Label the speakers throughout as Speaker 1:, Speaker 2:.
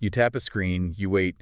Speaker 1: You tap a screen, you wait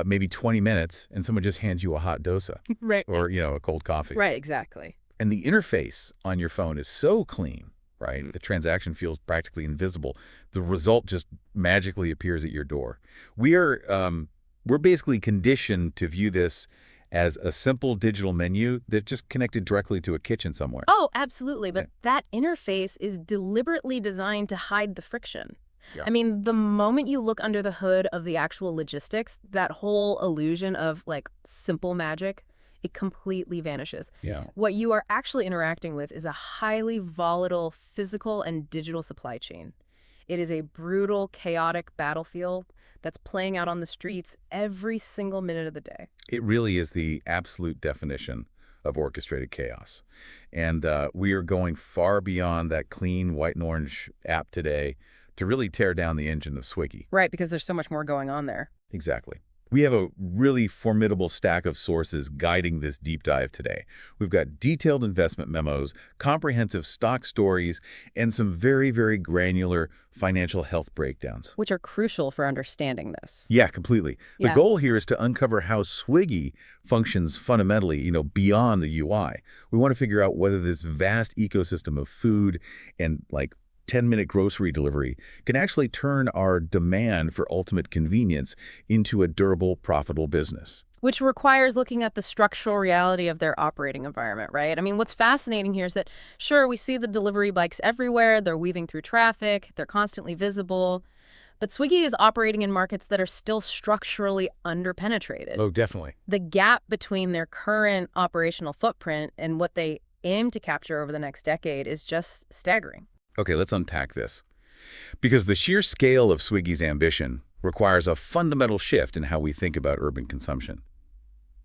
Speaker 1: maybe 20 minutes, and someone just hands you a hot dosa
Speaker 2: Right.
Speaker 1: or, a cold coffee.
Speaker 2: Right, exactly.
Speaker 1: And the interface on your phone is so clean, right? The transaction feels practically invisible. The result just magically appears at your door. We're basically conditioned to view this as a simple digital menu that just connected directly to a kitchen somewhere.
Speaker 2: Oh, absolutely.
Speaker 1: Yeah.
Speaker 2: But that interface is deliberately designed to hide the friction.
Speaker 1: Yeah.
Speaker 2: I mean, the moment you look under the hood of the actual logistics, that whole illusion of like simple magic, it completely vanishes.
Speaker 1: Yeah.
Speaker 2: What you are actually interacting with is a highly volatile physical and digital supply chain. It is a brutal, chaotic battlefield that's playing out on the streets every single minute of the day.
Speaker 1: It really is the absolute definition of orchestrated chaos. And we are going far beyond that clean white and orange app today to really tear down the engine of Swiggy.
Speaker 2: Right, because there's so much more going on there.
Speaker 1: Exactly. We have a really formidable stack of sources guiding this deep dive today. We've got detailed investment memos, comprehensive stock stories, and some very, very granular financial health breakdowns.
Speaker 2: Which are crucial for understanding this.
Speaker 1: Yeah, completely. The
Speaker 2: Yeah.
Speaker 1: goal here is to uncover how Swiggy functions fundamentally, beyond the UI. We want to figure out whether this vast ecosystem of food and 10-minute grocery delivery can actually turn our demand for ultimate convenience into a durable, profitable business.
Speaker 2: Which requires looking at the structural reality of their operating environment, right? I mean, what's fascinating here is that, sure, we see the delivery bikes everywhere, they're weaving through traffic, they're constantly visible, but Swiggy is operating in markets that are still structurally underpenetrated.
Speaker 1: Oh, definitely.
Speaker 2: The gap between their current operational footprint and what they aim to capture over the next decade is just staggering.
Speaker 1: Okay, let's unpack this. Because the sheer scale of Swiggy's ambition requires a fundamental shift in how we think about urban consumption.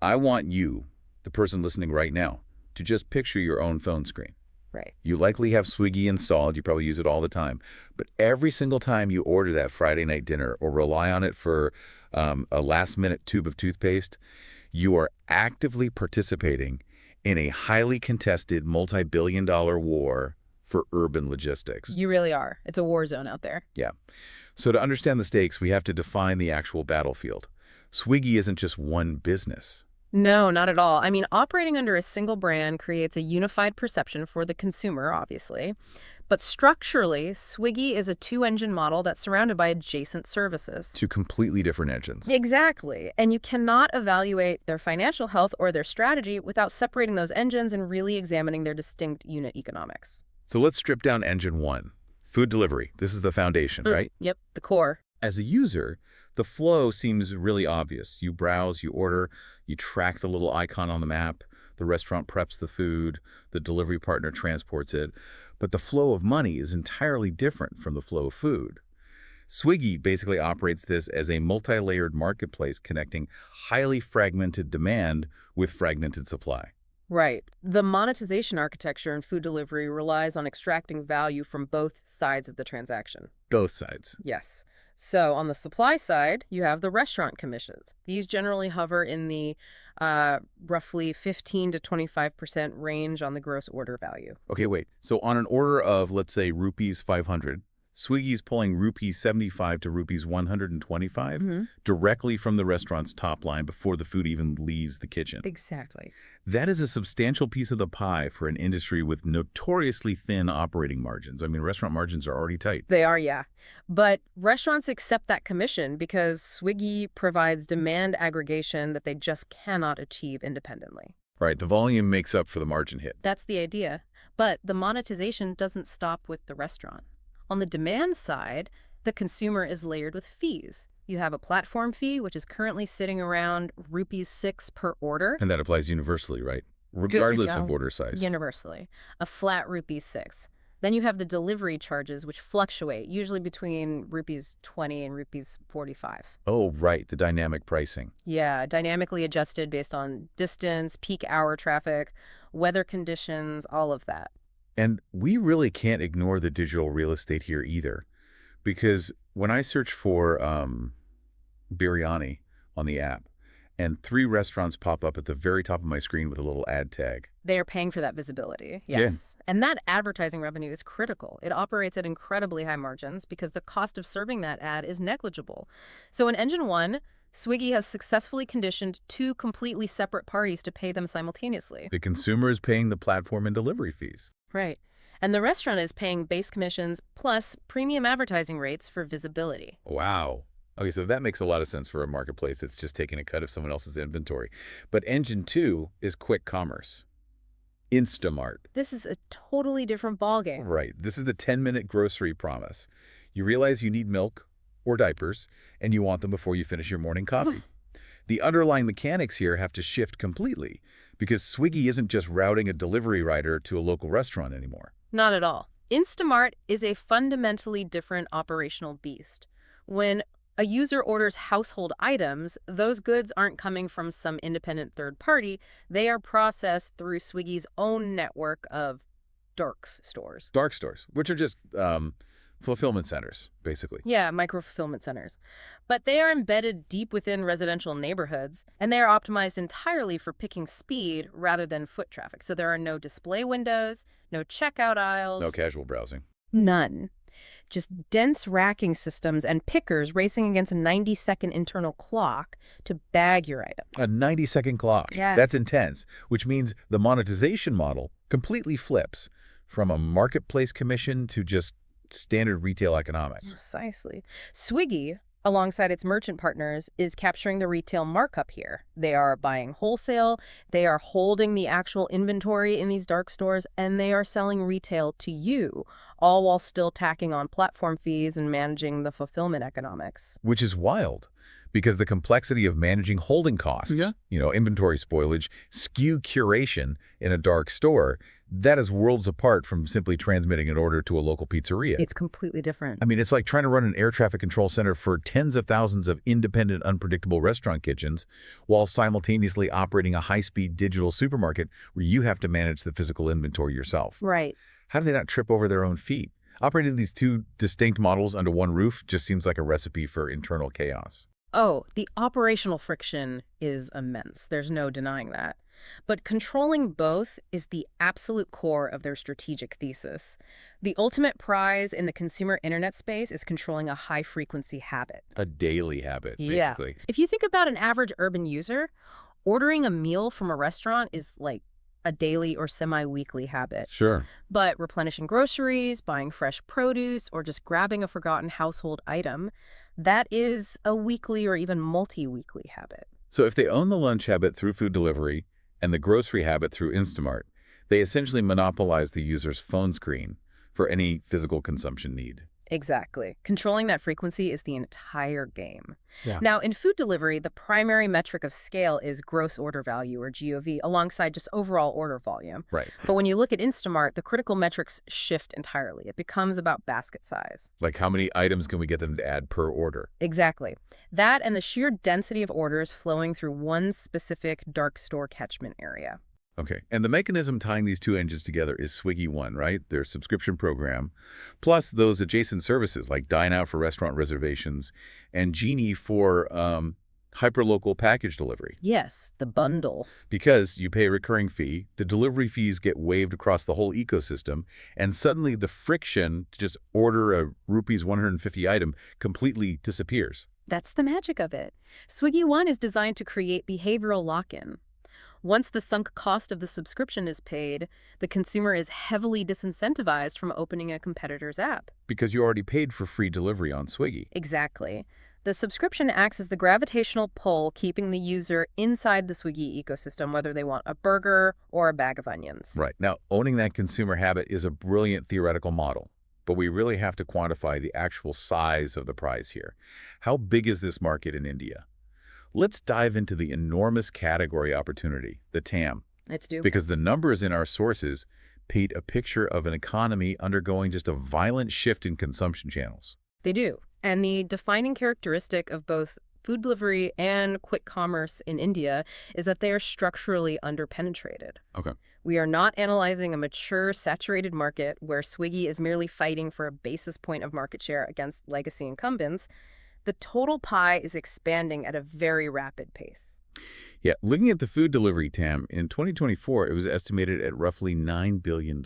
Speaker 1: I want you, the person listening right now, to just picture your own phone screen.
Speaker 2: Right.
Speaker 1: You likely have Swiggy installed, you probably use it all the time, but every single time you order that Friday night dinner or rely on it for a last-minute tube of toothpaste, you are actively participating in a highly contested multi-billion-dollar war for urban logistics.
Speaker 2: You really are. It's a war zone out there.
Speaker 1: Yeah. So to understand the stakes, we have to define the actual battlefield. Swiggy isn't just one business.
Speaker 2: No, not at all. I mean, operating under a single brand creates a unified perception for the consumer, obviously. But structurally, Swiggy is a two-engine model that's surrounded by adjacent services.
Speaker 1: Two completely different engines.
Speaker 2: Exactly. And you cannot evaluate their financial health or their strategy without separating those engines and really examining their distinct unit economics.
Speaker 1: So let's strip down engine one. Food delivery. This is the foundation, right?
Speaker 2: Yep, the core.
Speaker 1: As a user, the flow seems really obvious. You browse, you order, you track the little icon on the map, the restaurant preps the food, the delivery partner transports it. But the flow of money is entirely different from the flow of food. Swiggy basically operates this as a multi-layered marketplace connecting highly fragmented demand with fragmented supply.
Speaker 2: Right. The monetization architecture in food delivery relies on extracting value from both sides of the transaction.
Speaker 1: Both sides.
Speaker 2: Yes. So on the supply side, you have the restaurant commissions. These generally hover in the roughly 15 to 25% range on the gross order value.
Speaker 1: Okay, wait. So on an order of, let's say, rupees 500, Swiggy's pulling rupees 75 to rupees 125 directly from the restaurant's top line before the food even leaves the kitchen.
Speaker 2: Exactly.
Speaker 1: That is a substantial piece of the pie for an industry with notoriously thin operating margins. I mean, restaurant margins are already tight.
Speaker 2: They are, yeah. But restaurants accept that commission because Swiggy provides demand aggregation that they just cannot achieve independently.
Speaker 1: Right, the volume makes up for the margin hit.
Speaker 2: That's the idea. But the monetization doesn't stop with the restaurant. On the demand side, the consumer is layered with fees. You have a platform fee, which is currently sitting around rupees 6 per order.
Speaker 1: And that applies universally, right? Regardless of order size.
Speaker 2: Universally. A flat rupees 6. Then you have the delivery charges, which fluctuate, usually between rupees 20 and rupees 45.
Speaker 1: Oh, right, the dynamic pricing.
Speaker 2: Yeah, dynamically adjusted based on distance, peak hour traffic, weather conditions, all of that.
Speaker 1: And we really can't ignore the digital real estate here either, because when I search for biryani on the app, and 3 restaurants pop up at the very top of my screen with a little ad tag,
Speaker 2: They are paying for that visibility,
Speaker 1: Yeah.
Speaker 2: yes. And that advertising revenue is critical. It operates at incredibly high margins because the cost of serving that ad is negligible. So in Engine 1, Swiggy has successfully conditioned two completely separate parties to pay them simultaneously.
Speaker 1: The consumer is paying the platform and delivery fees.
Speaker 2: Right. And the restaurant is paying base commissions plus premium advertising rates for visibility.
Speaker 1: Wow. Okay, so that makes a lot of sense for a marketplace that's just taking a cut of someone else's inventory. But engine two is quick commerce. Instamart.
Speaker 2: This is a totally different ballgame.
Speaker 1: Right. This is the 10-minute grocery promise. You realize you need milk or diapers, and you want them before you finish your morning coffee. The underlying mechanics here have to shift completely because Swiggy isn't just routing a delivery rider to a local restaurant anymore.
Speaker 2: Not at all. Instamart is a fundamentally different operational beast. When a user orders household items, those goods aren't coming from some independent third party. They are processed through Swiggy's own network of dark stores.
Speaker 1: Dark stores, which are just fulfillment centers, basically.
Speaker 2: Yeah, micro-fulfillment centers. But they are embedded deep within residential neighborhoods, and they are optimized entirely for picking speed rather than foot traffic. So there are no display windows, no checkout aisles.
Speaker 1: No casual browsing.
Speaker 2: None. Just dense racking systems and pickers racing against a 90-second internal clock to bag your item.
Speaker 1: A 90-second clock.
Speaker 2: Yeah.
Speaker 1: That's intense, which means the monetization model completely flips from a marketplace commission to just standard retail economics.
Speaker 2: Precisely. Swiggy, alongside its merchant partners, is capturing the retail markup here. They are buying wholesale, they are holding the actual inventory in these dark stores, and they are selling retail to you, all while still tacking on platform fees and managing the fulfillment economics.
Speaker 1: Which is wild because the complexity of managing holding costs, inventory spoilage, SKU curation in a dark store, that is worlds apart from simply transmitting an order to a local pizzeria.
Speaker 2: It's completely different.
Speaker 1: I mean, it's like trying to run an air traffic control center for tens of thousands of independent, unpredictable restaurant kitchens while simultaneously operating a high-speed digital supermarket where you have to manage the physical inventory yourself.
Speaker 2: Right.
Speaker 1: How do they not trip over their own feet? Operating these two distinct models under one roof just seems like a recipe for internal chaos.
Speaker 2: Oh, the operational friction is immense. There's no denying that. But controlling both is the absolute core of their strategic thesis. The ultimate prize in the consumer internet space is controlling a high-frequency habit.
Speaker 1: A daily habit,
Speaker 2: Yeah.
Speaker 1: basically.
Speaker 2: If you think about an average urban user, ordering a meal from a restaurant is like a daily or semi-weekly habit.
Speaker 1: Sure.
Speaker 2: But replenishing groceries, buying fresh produce, or just grabbing a forgotten household item, that is a weekly or even multi-weekly habit.
Speaker 1: So if they own the lunch habit through food delivery and the grocery habit through Instamart, they essentially monopolize the user's phone screen for any physical consumption need.
Speaker 2: Exactly. Controlling that frequency is the entire game.
Speaker 1: Yeah.
Speaker 2: Now, in food delivery, the primary metric of scale is gross order value, or GOV, alongside just overall order volume.
Speaker 1: Right.
Speaker 2: But when you look at Instamart, the critical metrics shift entirely. It becomes about basket size.
Speaker 1: Like how many items can we get them to add per order?
Speaker 2: Exactly. That and the sheer density of orders flowing through one specific dark store catchment area.
Speaker 1: Okay, and the mechanism tying these two engines together is Swiggy One, right? Their subscription program, plus those adjacent services like Dine Out for restaurant reservations and Genie for hyperlocal package delivery.
Speaker 2: Yes, the bundle.
Speaker 1: Because you pay a recurring fee, the delivery fees get waived across the whole ecosystem, and suddenly the friction to just order a rupees 150 item completely disappears.
Speaker 2: That's the magic of it. Swiggy One is designed to create behavioral lock-in. Once the sunk cost of the subscription is paid, the consumer is heavily disincentivized from opening a competitor's app.
Speaker 1: Because you already paid for free delivery on Swiggy.
Speaker 2: Exactly. The subscription acts as the gravitational pull, keeping the user inside the Swiggy ecosystem, whether they want a burger or a bag of onions.
Speaker 1: Right. Now, owning that consumer habit is a brilliant theoretical model, but we really have to quantify the actual size of the prize here. How big is this market in India? Let's dive into the enormous category opportunity, the TAM.
Speaker 2: Let's do.
Speaker 1: Because the numbers in our sources paint a picture of an economy undergoing just a violent shift in consumption channels.
Speaker 2: They do. And the defining characteristic of both food delivery and quick commerce in India is that they are structurally underpenetrated.
Speaker 1: Okay.
Speaker 2: We are not analyzing a mature, saturated market where Swiggy is merely fighting for a basis point of market share against legacy incumbents. The total pie is expanding at a very rapid pace.
Speaker 1: Yeah, looking at the food delivery TAM, in 2024, it was estimated at roughly $9 billion.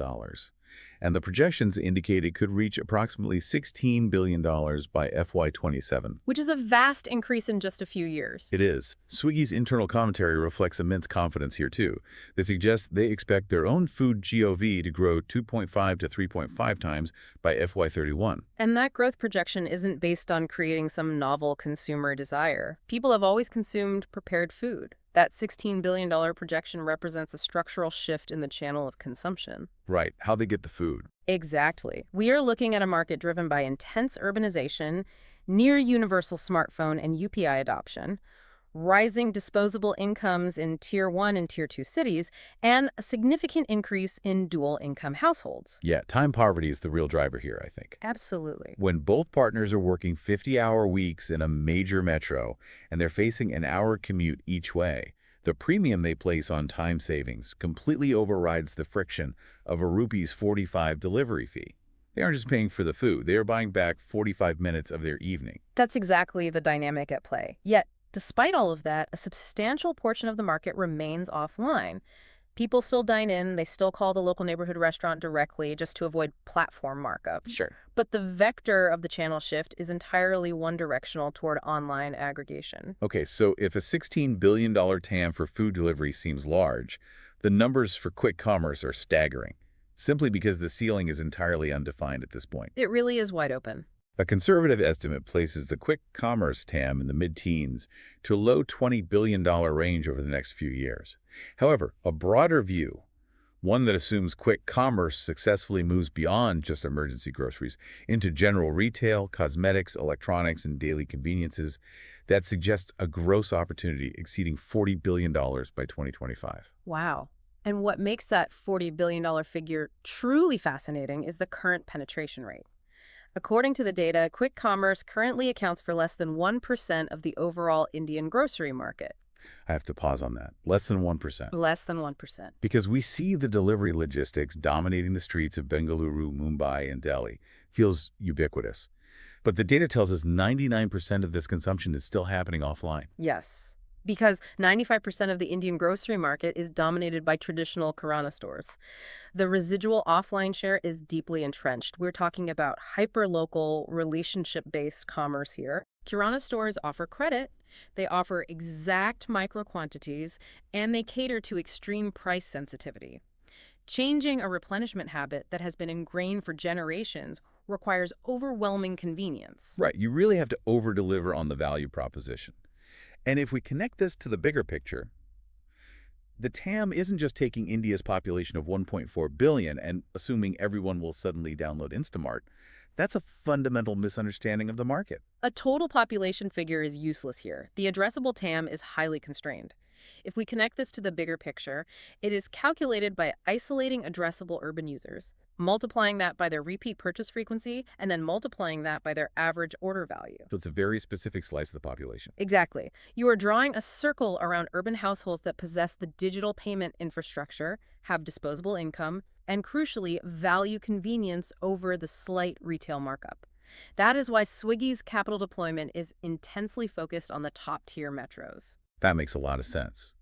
Speaker 1: And the projections indicate it could reach approximately $16 billion by FY27.
Speaker 2: Which is a vast increase in just a few years.
Speaker 1: It is. Swiggy's internal commentary reflects immense confidence here, too. They suggest they expect their own food GOV to grow 2.5 to 3.5 times by FY31.
Speaker 2: And that growth projection isn't based on creating some novel consumer desire. People have always consumed prepared food. That $16 billion projection represents a structural shift in the channel of consumption.
Speaker 1: Right, how they get the food.
Speaker 2: Exactly. We are looking at a market driven by intense urbanization, near universal smartphone and UPI adoption, rising disposable incomes in Tier 1 and Tier 2 cities, and a significant increase in dual-income households.
Speaker 1: Yeah, time poverty is the real driver here, I think.
Speaker 2: Absolutely.
Speaker 1: When both partners are working 50-hour weeks in a major metro and they're facing an hour commute each way, the premium they place on time savings completely overrides the friction of a rupees 45 delivery fee. They aren't just paying for the food, they are buying back 45 minutes of their evening.
Speaker 2: That's exactly the dynamic at play. Yet, despite all of that, a substantial portion of the market remains offline. People still dine in, they still call the local neighborhood restaurant directly just to avoid platform markups.
Speaker 1: Sure.
Speaker 2: But the vector of the channel shift is entirely one-directional toward online aggregation.
Speaker 1: Okay, so if a $16 billion TAM for food delivery seems large, the numbers for quick commerce are staggering, simply because the ceiling is entirely undefined at this point.
Speaker 2: It really is wide open.
Speaker 1: A conservative estimate places the quick commerce TAM in the mid-teens to a low $20 billion range over the next few years. However, a broader view, one that assumes quick commerce successfully moves beyond just emergency groceries into general retail, cosmetics, electronics, and daily conveniences, that suggests a gross opportunity exceeding $40 billion by 2025.
Speaker 2: Wow. And what makes that $40 billion figure truly fascinating is the current penetration rate. According to the data, quick commerce currently accounts for less than 1% of the overall Indian grocery market.
Speaker 1: I have to pause on that. Less than 1%.
Speaker 2: Less than 1%.
Speaker 1: Because we see the delivery logistics dominating the streets of Bengaluru, Mumbai, and Delhi. Feels ubiquitous. But the data tells us 99% of this consumption is still happening offline.
Speaker 2: Yes. Because 95% of the Indian grocery market is dominated by traditional kirana stores. The residual offline share is deeply entrenched. We're talking about hyper-local, relationship-based commerce here. Kirana stores offer credit, they offer exact micro-quantities, and they cater to extreme price sensitivity. Changing a replenishment habit that has been ingrained for generations requires overwhelming convenience.
Speaker 1: Right, you really have to over-deliver on the value proposition. And if we connect this to the bigger picture, the TAM isn't just taking India's population of 1.4 billion and assuming everyone will suddenly download Instamart. That's a fundamental misunderstanding of the market.
Speaker 2: A total population figure is useless here. The addressable TAM is highly constrained. If we connect this to the bigger picture, it is calculated by isolating addressable urban users, multiplying that by their repeat purchase frequency, and then multiplying that by their average order value.
Speaker 1: So it's a very specific slice of the population.
Speaker 2: Exactly. You are drawing a circle around urban households that possess the digital payment infrastructure, have disposable income, and crucially, value convenience over the slight retail markup. That is why Swiggy's capital deployment is intensely focused on the top-tier metros.
Speaker 1: That makes a lot of sense.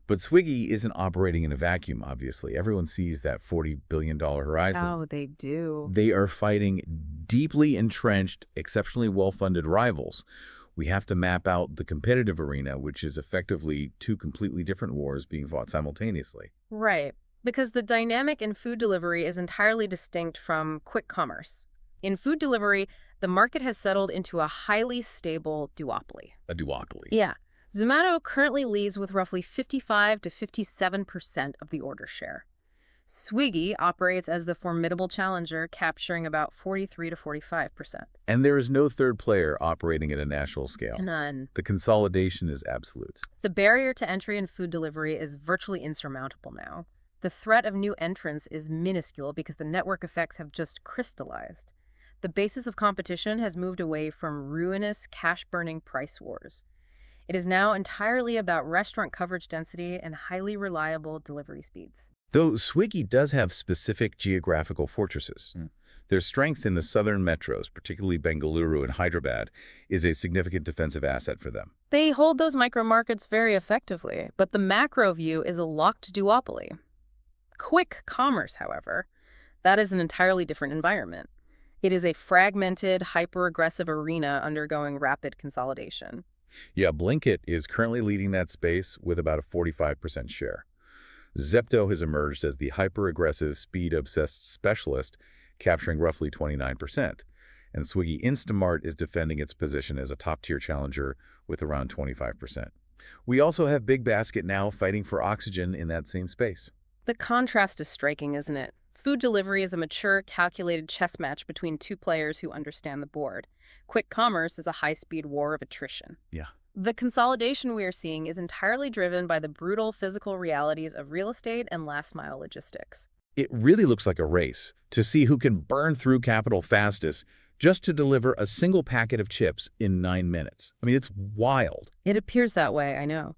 Speaker 1: But Swiggy isn't operating in a vacuum, obviously. Everyone sees that $40 billion horizon.
Speaker 2: Oh, they do.
Speaker 1: They are fighting deeply entrenched, exceptionally well-funded rivals. We have to map out the competitive arena, which is effectively two completely different wars being fought simultaneously.
Speaker 2: Right, because the dynamic in food delivery is entirely distinct from quick commerce. In food delivery, the market has settled into a highly stable duopoly.
Speaker 1: A duopoly.
Speaker 2: Yeah. Zomato currently leads with roughly 55 to 57% of the order share. Swiggy operates as the formidable challenger, capturing about 43 to 45%.
Speaker 1: And there is no third player operating at a national scale.
Speaker 2: None.
Speaker 1: The consolidation is absolute.
Speaker 2: The barrier to entry in food delivery is virtually insurmountable now. The threat of new entrants is minuscule because the network effects have just crystallized. The basis of competition has moved away from ruinous, cash-burning price wars. It is now entirely about restaurant coverage density and highly reliable delivery speeds.
Speaker 1: Though Swiggy does have specific geographical fortresses. Their strength in the southern metros, particularly Bengaluru and Hyderabad, is a significant defensive asset for them.
Speaker 2: They hold those micro markets very effectively, but the macro view is a locked duopoly. Quick commerce, however, that is an entirely different environment. It is a fragmented, hyper-aggressive arena undergoing rapid consolidation.
Speaker 1: Yeah, Blinkit is currently leading that space with about a 45% share. Zepto has emerged as the hyper-aggressive, speed-obsessed specialist, capturing roughly 29%. And Swiggy Instamart is defending its position as a top-tier challenger with around 25%. We also have Big Basket now fighting for oxygen in that same space.
Speaker 2: The contrast is striking, isn't it? Food delivery is a mature, calculated chess match between two players who understand the board. Quick commerce is a high-speed war of attrition.
Speaker 1: Yeah.
Speaker 2: The consolidation we are seeing is entirely driven by the brutal physical realities of real estate and last-mile logistics.
Speaker 1: It really looks like a race to see who can burn through capital fastest just to deliver a single packet of chips in 9 minutes. I mean, it's wild.
Speaker 2: It appears that way, I know.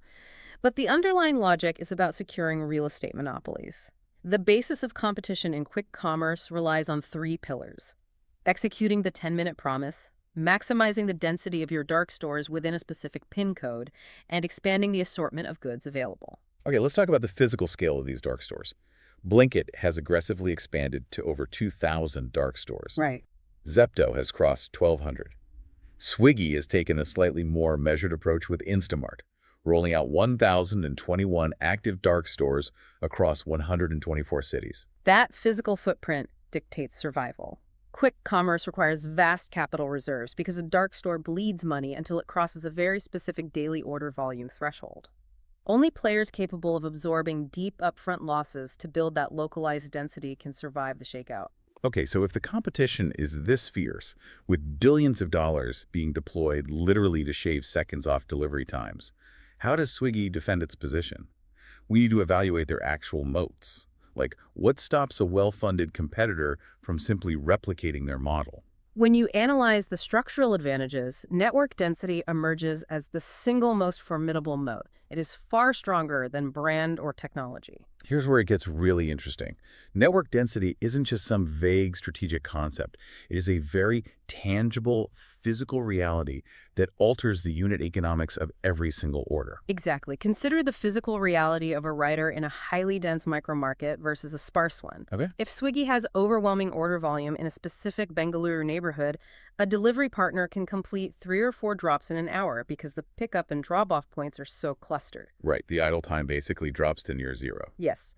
Speaker 2: But the underlying logic is about securing real estate monopolies. The basis of competition in quick commerce relies on 3 pillars: executing the 10-minute promise, maximizing the density of your dark stores within a specific PIN code, and expanding the assortment of goods available.
Speaker 1: Okay, let's talk about the physical scale of these dark stores. Blinkit has aggressively expanded to over 2,000 dark stores.
Speaker 2: Right.
Speaker 1: Zepto has crossed 1,200. Swiggy has taken a slightly more measured approach with Instamart, rolling out 1,021 active dark stores across 124 cities.
Speaker 2: That physical footprint dictates survival. Quick commerce requires vast capital reserves because a dark store bleeds money until it crosses a very specific daily order volume threshold. Only players capable of absorbing deep upfront losses to build that localized density can survive the shakeout.
Speaker 1: Okay, so if the competition is this fierce, with billions of dollars being deployed literally to shave seconds off delivery times, how does Swiggy defend its position? We need to evaluate their actual moats. Like, what stops a well-funded competitor from simply replicating their model?
Speaker 2: When you analyze the structural advantages, network density emerges as the single most formidable moat. It is far stronger than brand or technology.
Speaker 1: Here's where it gets really interesting. Network density isn't just some vague strategic concept. It is a very tangible, physical reality that alters the unit economics of every single order.
Speaker 2: Exactly. Consider the physical reality of a rider in a highly dense micromarket versus a sparse one.
Speaker 1: Okay.
Speaker 2: If Swiggy has overwhelming order volume in a specific Bengaluru neighborhood, a delivery partner can complete 3 or 4 drops in an hour because the pickup and drop-off points are so clustered.
Speaker 1: Right, the idle time basically drops to near zero.
Speaker 2: Yes.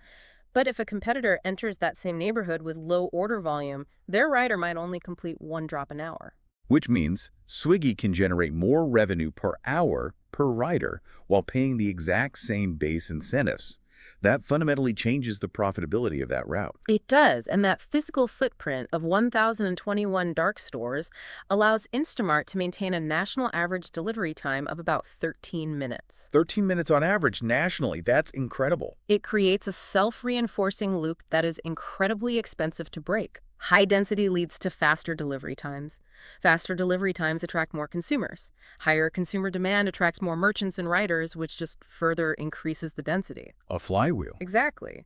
Speaker 2: But if a competitor enters that same neighborhood with low order volume, their rider might only complete 1 drop an hour.
Speaker 1: Which means Swiggy can generate more revenue per hour per rider while paying the exact same base incentives. That fundamentally changes the profitability of that route.
Speaker 2: It does, and that physical footprint of 1,021 dark stores allows Instamart to maintain a national average delivery time of about 13 minutes.
Speaker 1: 13 minutes on average nationally, that's incredible.
Speaker 2: It creates a self-reinforcing loop that is incredibly expensive to break. High density leads to faster delivery times. Faster delivery times attract more consumers. Higher consumer demand attracts more merchants and riders, which just further increases the density.
Speaker 1: A flywheel.
Speaker 2: Exactly.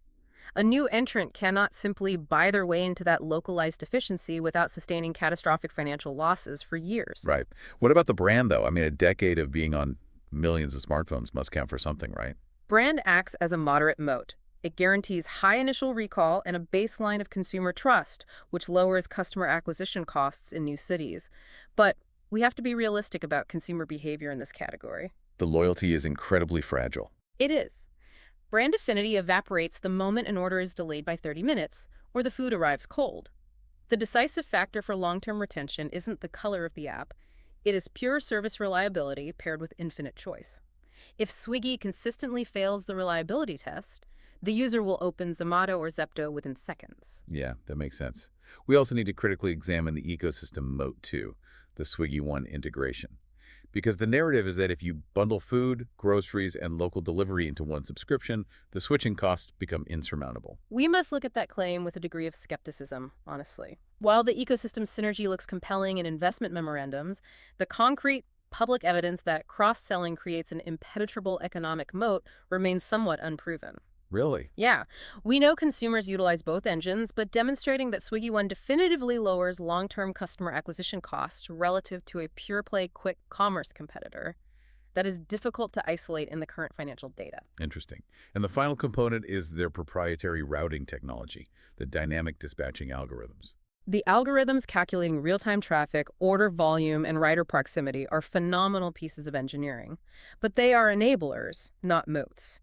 Speaker 2: A new entrant cannot simply buy their way into that localized efficiency without sustaining catastrophic financial losses for years.
Speaker 1: Right. What about the brand, though? I mean, a decade of being on millions of smartphones must count for something, right?
Speaker 2: Brand acts as a moderate moat. It guarantees high initial recall and a baseline of consumer trust, which lowers customer acquisition costs in new cities. But we have to be realistic about consumer behavior in this category.
Speaker 1: The loyalty is incredibly fragile.
Speaker 2: It is. Brand affinity evaporates the moment an order is delayed by 30 minutes or the food arrives cold. The decisive factor for long-term retention isn't the color of the app. It is pure service reliability paired with infinite choice. If Swiggy consistently fails the reliability test, the user will open Zomato or Zepto within seconds.
Speaker 1: Yeah, that makes sense. We also need to critically examine the ecosystem moat too, the Swiggy One integration. Because the narrative is that if you bundle food, groceries, and local delivery into one subscription, the switching costs become insurmountable.
Speaker 2: We must look at that claim with a degree of skepticism, honestly. While the ecosystem synergy looks compelling in investment memorandums, the concrete public evidence that cross-selling creates an impenetrable economic moat remains somewhat unproven.
Speaker 1: Really?
Speaker 2: Yeah, we know consumers utilize both engines, but demonstrating that Swiggy One definitively lowers long-term customer acquisition costs relative to a pure-play quick commerce competitor that is difficult to isolate in the current financial data.
Speaker 1: Interesting. And the final component is their proprietary routing technology, the dynamic dispatching algorithms.
Speaker 2: The algorithms calculating real-time traffic, order volume, and rider proximity are phenomenal pieces of engineering, but they are enablers, not moats.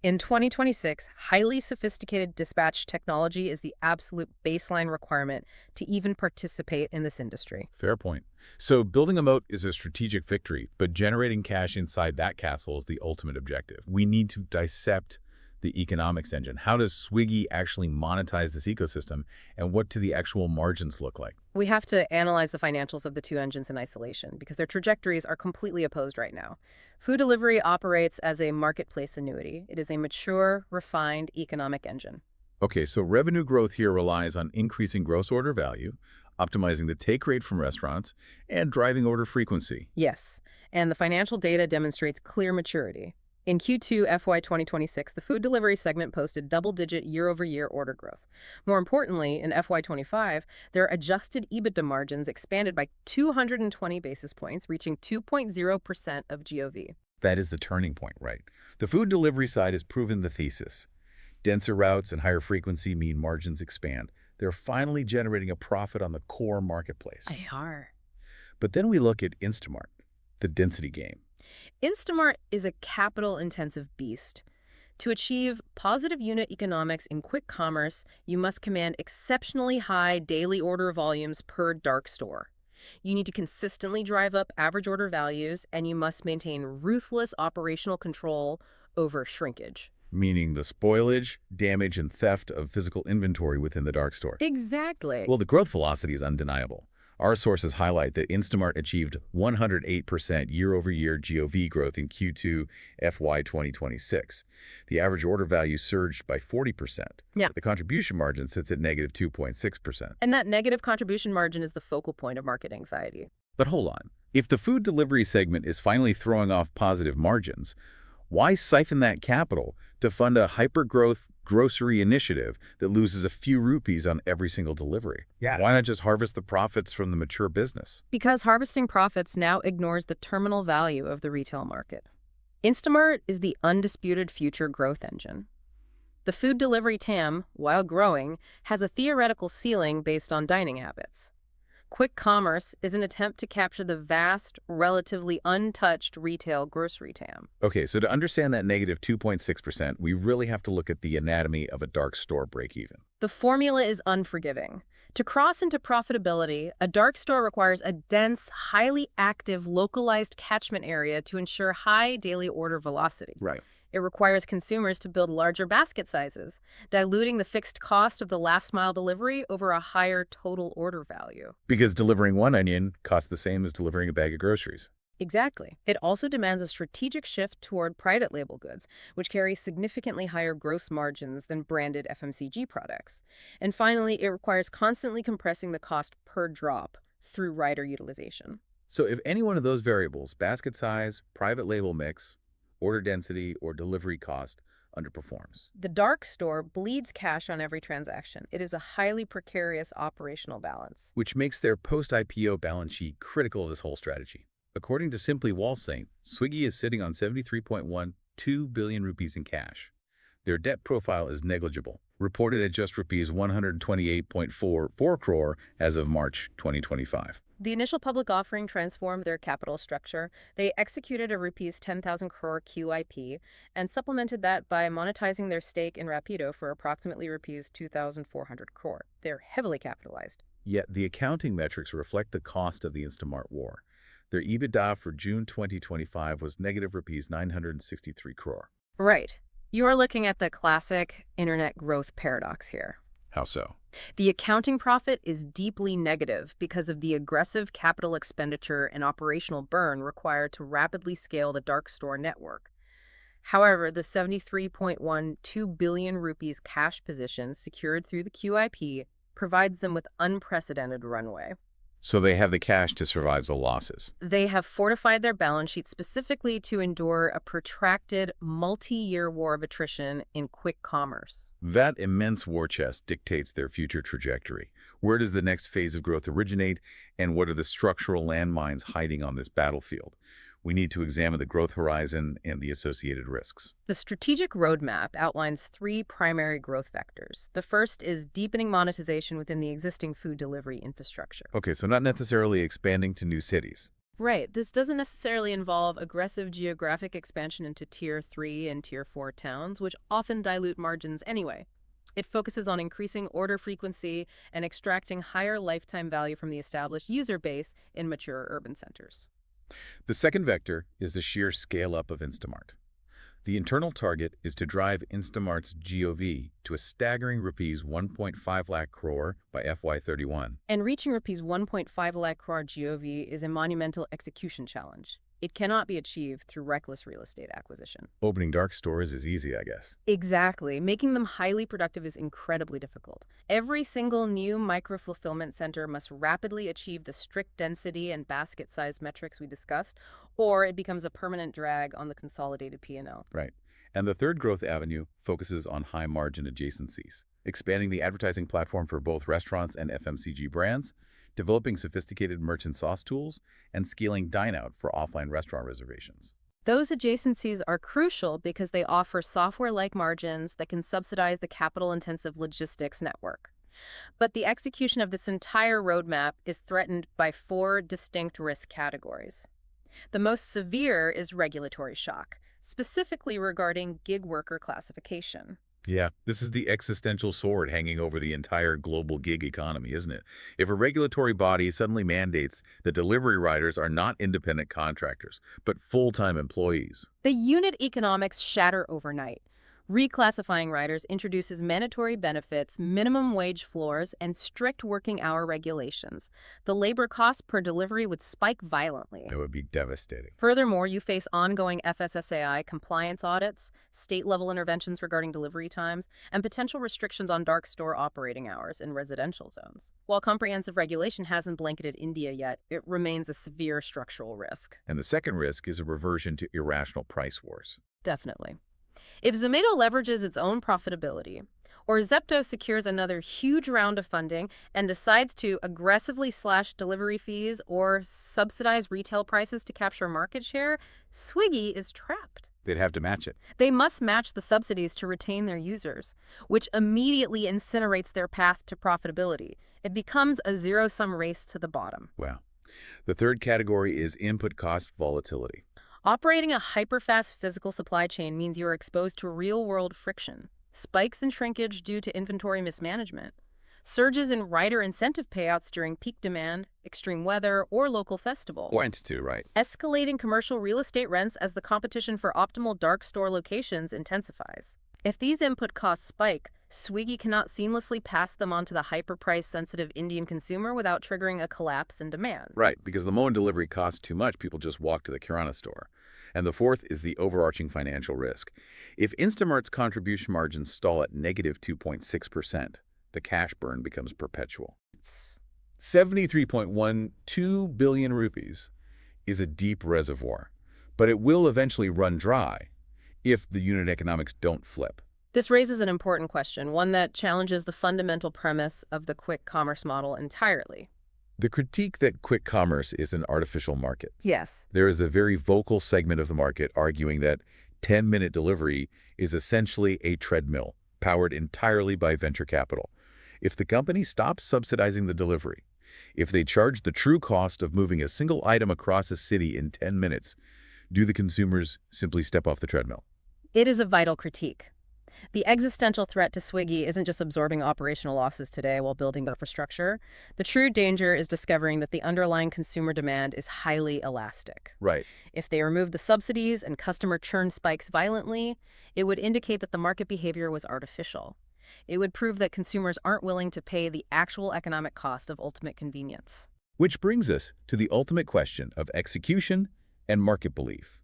Speaker 2: In 2026, highly sophisticated dispatch technology is the absolute baseline requirement to even participate in this industry.
Speaker 1: Fair point. So building a moat is a strategic victory, but generating cash inside that castle is the ultimate objective. We need to dissect the economics engine. How does Swiggy actually monetize this ecosystem, and what do the actual margins look like?
Speaker 2: We have to analyze the financials of the two engines in isolation because their trajectories are completely opposed right now. Food delivery operates as a marketplace annuity. It is a mature, refined economic engine.
Speaker 1: Okay, so revenue growth here relies on increasing gross order value, optimizing the take rate from restaurants, and driving order frequency.
Speaker 2: Yes, and the financial data demonstrates clear maturity. In Q2 FY 2026, the food delivery segment posted double-digit year-over-year order growth. More importantly, in FY 25, their adjusted EBITDA margins expanded by 220 basis points, reaching 2.0% of GOV.
Speaker 1: That is the turning point, right? The food delivery side has proven the thesis. Denser routes and higher frequency mean margins expand. They're finally generating a profit on the core marketplace.
Speaker 2: They are.
Speaker 1: But then we look at Instamart, the density game.
Speaker 2: Instamart is a capital-intensive beast. To achieve positive unit economics in quick commerce, you must command exceptionally high daily order volumes per dark store. You need to consistently drive up average order values, and you must maintain ruthless operational control over shrinkage.
Speaker 1: Meaning the spoilage, damage, and theft of physical inventory within the dark store.
Speaker 2: Exactly.
Speaker 1: Well, the growth velocity is undeniable. Our sources highlight that Instamart achieved 108% year-over-year GOV growth in Q2 FY 2026. The average order value surged by 40%.
Speaker 2: Yeah.
Speaker 1: The contribution margin sits at negative 2.6%.
Speaker 2: And that negative contribution margin is the focal point of market anxiety.
Speaker 1: But hold on. If the food delivery segment is finally throwing off positive margins, why siphon that capital to fund a hyper-growth grocery initiative that loses a few rupees on every single delivery?
Speaker 3: Yeah.
Speaker 1: Why not just harvest the profits from the mature business?
Speaker 2: Because harvesting profits now ignores the terminal value of the retail market. Instamart is the undisputed future growth engine. The food delivery TAM, while growing, has a theoretical ceiling based on dining habits. Quick commerce is an attempt to capture the vast, relatively untouched retail grocery TAM.
Speaker 1: Okay, so to understand that negative 2.6%, we really have to look at the anatomy of a dark store break-even.
Speaker 2: The formula is unforgiving. To cross into profitability, a dark store requires a dense, highly active, localized catchment area to ensure high daily order velocity.
Speaker 1: Right.
Speaker 2: It requires consumers to build larger basket sizes, diluting the fixed cost of the last-mile delivery over a higher total order value.
Speaker 1: Because delivering one onion costs the same as delivering a bag of groceries.
Speaker 2: Exactly. It also demands a strategic shift toward private label goods, which carry significantly higher gross margins than branded FMCG products. And finally, it requires constantly compressing the cost per drop through rider utilization.
Speaker 1: So if any one of those variables, basket size, private label mix, order density, or delivery cost, underperforms,
Speaker 2: The dark store bleeds cash on every transaction. It is a highly precarious operational balance.
Speaker 1: which makes their post-IPO balance sheet critical of this whole strategy. According to Simply Wallsaint, Swiggy is sitting on 73.12 billion rupees in cash. Their debt profile is negligible, reported at just rupees 128.44 crore as of March 2025.
Speaker 2: The initial public offering transformed their capital structure. They executed a rupees 10,000 crore QIP and supplemented that by monetizing their stake in Rapido for approximately rupees 2,400 crore. They're heavily capitalized.
Speaker 1: Yet the accounting metrics reflect the cost of the Instamart war. Their EBITDA for June 2025 was negative rupees 963 crore.
Speaker 2: Right. You're looking at the classic internet growth paradox here.
Speaker 1: How so?
Speaker 2: The accounting profit is deeply negative because of the aggressive capital expenditure and operational burn required to rapidly scale the dark store network. However, the 73.12 billion rupees cash position secured through the QIP provides them with unprecedented runway.
Speaker 1: So they have the cash to survive the losses.
Speaker 2: They have fortified their balance sheet specifically to endure a protracted, multi-year war of attrition in quick commerce.
Speaker 1: That immense war chest dictates their future trajectory. Where does the next phase of growth originate, and what are the structural landmines hiding on this battlefield? We need to examine the growth horizon and the associated risks.
Speaker 2: The strategic roadmap outlines three primary growth vectors. The first is deepening monetization within the existing food delivery infrastructure.
Speaker 1: Okay, so not necessarily expanding to new cities.
Speaker 2: Right. This doesn't necessarily involve aggressive geographic expansion into Tier 3 and Tier 4 towns, which often dilute margins anyway. It focuses on increasing order frequency and extracting higher lifetime value from the established user base in mature urban centers.
Speaker 1: The second vector is the sheer scale-up of Instamart. The internal target is to drive Instamart's GOV to a staggering rupees 1.5 lakh crore by FY31.
Speaker 2: And reaching rupees 1.5 lakh crore GOV is a monumental execution challenge. It cannot be achieved through reckless real estate acquisition.
Speaker 1: Opening dark stores is easy, I guess.
Speaker 2: Exactly. Making them highly productive is incredibly difficult. Every single new micro-fulfillment center must rapidly achieve the strict density and basket size metrics we discussed, or it becomes a permanent drag on the consolidated P&L.
Speaker 1: Right. And the third growth avenue focuses on high-margin adjacencies, expanding the advertising platform for both restaurants and FMCG brands, developing sophisticated merchant sauce tools, and scaling dine-out for offline restaurant reservations.
Speaker 2: Those adjacencies are crucial because they offer software-like margins that can subsidize the capital-intensive logistics network. But the execution of this entire roadmap is threatened by four distinct risk categories. The most severe is regulatory shock, specifically regarding gig worker classification.
Speaker 1: Yeah, this is the existential sword hanging over the entire global gig economy, isn't it? If a regulatory body suddenly mandates that delivery riders are not independent contractors, but full-time employees.
Speaker 2: The unit economics shatter overnight. Reclassifying riders introduces mandatory benefits, minimum wage floors, and strict working hour regulations. The labor cost per delivery would spike violently.
Speaker 1: It would be devastating.
Speaker 2: Furthermore, you face ongoing FSSAI compliance audits, state-level interventions regarding delivery times, and potential restrictions on dark store operating hours in residential zones. While comprehensive regulation hasn't blanketed India yet, it remains a severe structural risk.
Speaker 1: And the second risk is a reversion to irrational price wars.
Speaker 2: Definitely. If Zomato leverages its own profitability, or Zepto secures another huge round of funding and decides to aggressively slash delivery fees or subsidize retail prices to capture market share, Swiggy is trapped.
Speaker 1: They'd have to match it.
Speaker 2: They must match the subsidies to retain their users, which immediately incinerates their path to profitability. It becomes a zero-sum race to the bottom.
Speaker 1: Wow. The third category is input cost volatility.
Speaker 2: Operating a hyper-fast physical supply chain means you are exposed to real-world friction, spikes in shrinkage due to inventory mismanagement, surges in rider incentive payouts during peak demand, extreme weather, or local festivals.
Speaker 1: Point to, right.
Speaker 2: Escalating commercial real estate rents as the competition for optimal dark store locations intensifies. If these input costs spike, Swiggy cannot seamlessly pass them on to the hyper-price-sensitive Indian consumer without triggering a collapse in demand.
Speaker 1: Right, because the moment delivery costs too much, people just walk to the Kirana store. And the fourth is the overarching financial risk. If Instamart's contribution margins stall at negative 2.6%, the cash burn becomes perpetual. 73.12 billion rupees is a deep reservoir, but it will eventually run dry if the unit economics don't flip.
Speaker 2: This raises an important question, one that challenges the fundamental premise of the quick commerce model entirely.
Speaker 1: The critique that quick commerce is an artificial market.
Speaker 2: Yes.
Speaker 1: There is a very vocal segment of the market arguing that 10-minute delivery is essentially a treadmill powered entirely by venture capital. If the company stops subsidizing the delivery, if they charge the true cost of moving a single item across a city in 10 minutes, do the consumers simply step off the treadmill?
Speaker 2: It is a vital critique. The existential threat to Swiggy isn't just absorbing operational losses today while building infrastructure. The true danger is discovering that the underlying consumer demand is highly elastic.
Speaker 1: Right.
Speaker 2: If they remove the subsidies and customer churn spikes violently, it would indicate that the market behavior was artificial. It would prove that consumers aren't willing to pay the actual economic cost of ultimate convenience.
Speaker 1: Which brings us to the ultimate question of execution and market belief.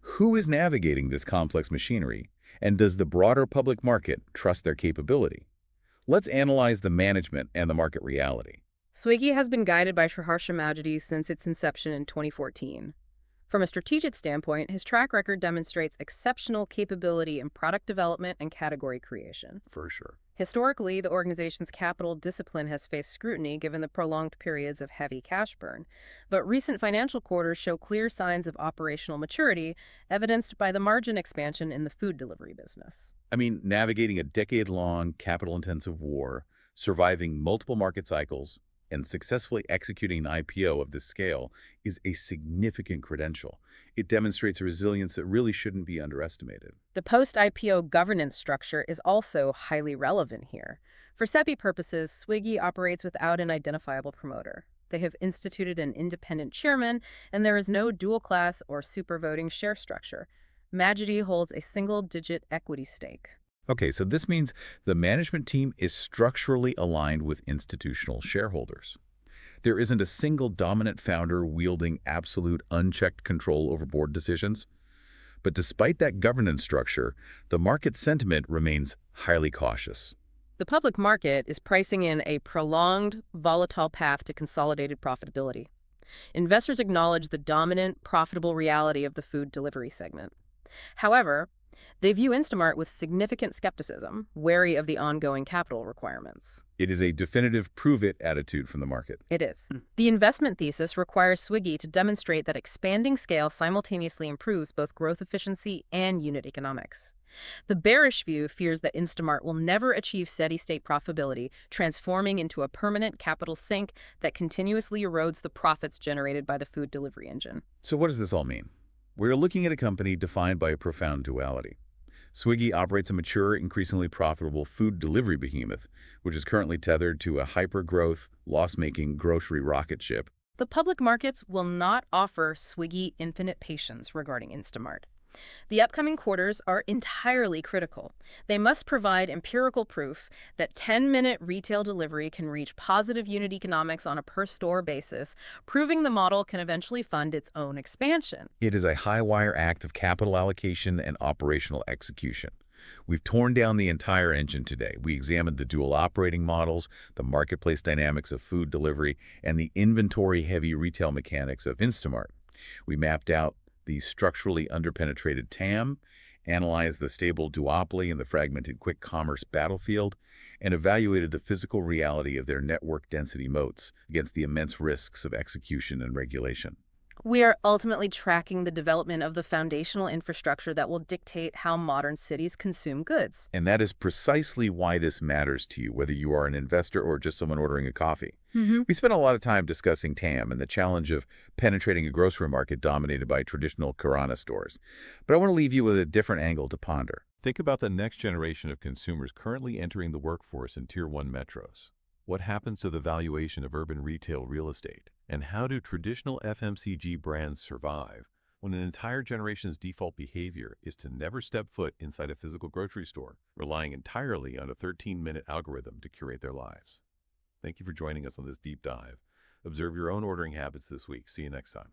Speaker 1: Who is navigating this complex machinery? And does the broader public market trust their capability? Let's analyze the management and the market reality.
Speaker 2: Swiggy has been guided by Sriharsha Majidi since its inception in 2014. From a strategic standpoint, his track record demonstrates exceptional capability in product development and category creation.
Speaker 1: For sure.
Speaker 2: Historically, the organization's capital discipline has faced scrutiny given the prolonged periods of heavy cash burn, but recent financial quarters show clear signs of operational maturity, evidenced by the margin expansion in the food delivery business.
Speaker 1: I mean, navigating a decade-long capital-intensive war, surviving multiple market cycles, and successfully executing an IPO of this scale is a significant credential. It demonstrates a resilience that really shouldn't be underestimated.
Speaker 2: The post-IPO governance structure is also highly relevant here. For SEBI purposes, Swiggy operates without an identifiable promoter. They have instituted an independent chairman, and there is no dual-class or super-voting share structure. Majidi holds a single-digit equity stake.
Speaker 1: Okay, so this means the management team is structurally aligned with institutional shareholders. There isn't a single dominant founder wielding absolute unchecked control over board decisions. But despite that governance structure, the market sentiment remains highly cautious.
Speaker 2: The public market is pricing in a prolonged, volatile path to consolidated profitability. Investors acknowledge the dominant, profitable reality of the food delivery segment. However, they view Instamart with significant skepticism, wary of the ongoing capital requirements.
Speaker 1: It is a definitive prove-it attitude from the market.
Speaker 2: It is. The investment thesis requires Swiggy to demonstrate that expanding scale simultaneously improves both growth efficiency and unit economics. The bearish view fears that Instamart will never achieve steady-state profitability, transforming into a permanent capital sink that continuously erodes the profits generated by the food delivery engine.
Speaker 1: So what does this all mean? We're looking at a company defined by a profound duality. Swiggy operates a mature, increasingly profitable food delivery behemoth, which is currently tethered to a hyper-growth, loss-making grocery rocket ship.
Speaker 2: The public markets will not offer Swiggy infinite patience regarding Instamart. The upcoming quarters are entirely critical. They must provide empirical proof that 10-minute retail delivery can reach positive unit economics on a per-store basis, proving the model can eventually fund its own expansion.
Speaker 1: It is a high-wire act of capital allocation and operational execution. We've torn down the entire engine today. We examined the dual operating models, the marketplace dynamics of food delivery, and the inventory-heavy retail mechanics of Instamart. We mapped out the structurally underpenetrated TAM, analyzed the stable duopoly and the fragmented quick commerce battlefield, and evaluated the physical reality of their network density moats against the immense risks of execution and regulation.
Speaker 2: We are ultimately tracking the development of the foundational infrastructure that will dictate how modern cities consume goods.
Speaker 1: And that is precisely why this matters to you, whether you are an investor or just someone ordering a coffee. We spent a lot of time discussing TAM and the challenge of penetrating a grocery market dominated by traditional Kirana stores. But I want to leave you with a different angle to ponder. Think about the next generation of consumers currently entering the workforce in Tier 1 metros. What happens to the valuation of urban retail real estate? And how do traditional FMCG brands survive when an entire generation's default behavior is to never step foot inside a physical grocery store, relying entirely on a 13-minute algorithm to curate their lives? Thank you for joining us on this deep dive. Observe your own ordering habits this week. See you next time.